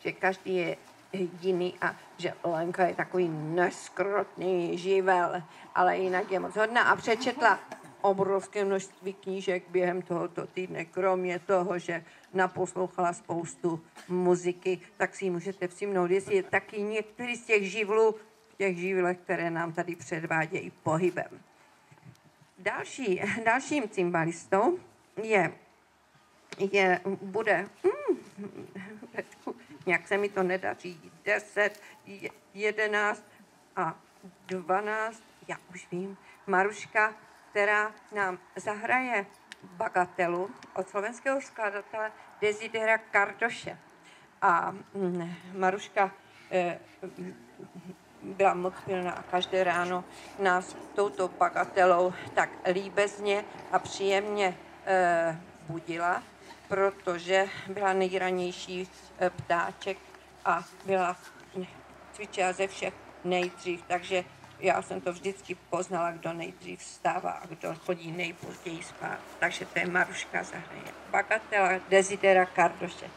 že každý je jiný a že Lenka je takový neskrotný živel, ale jinak je moc hodná a přečetla obrovské množství knížek během tohoto týdne, kromě toho, že naposlouchala spoustu muziky, tak si ji můžete všimnout, jestli je taky některý z těch živlů, těch živlech, které nám tady předvádějí pohybem. Dalším cymbalistou bude, nějak se mi to nedaří, 10, 11 a 12, já už vím, Maruška, která nám zahraje bagatelu od slovenského skladatele Desidera Kardoše. A Maruška byla moc pilná a každé ráno nás touto bagatelou tak líbezně a příjemně budila, protože byla nejranější ptáček a cvičila ze všech nejdřív, takže já jsem to vždycky poznala, kdo nejdřív vstává a kdo chodí nejpozději spát. Takže to je Maruška zahraje. Bagatela Desidera Kardoše.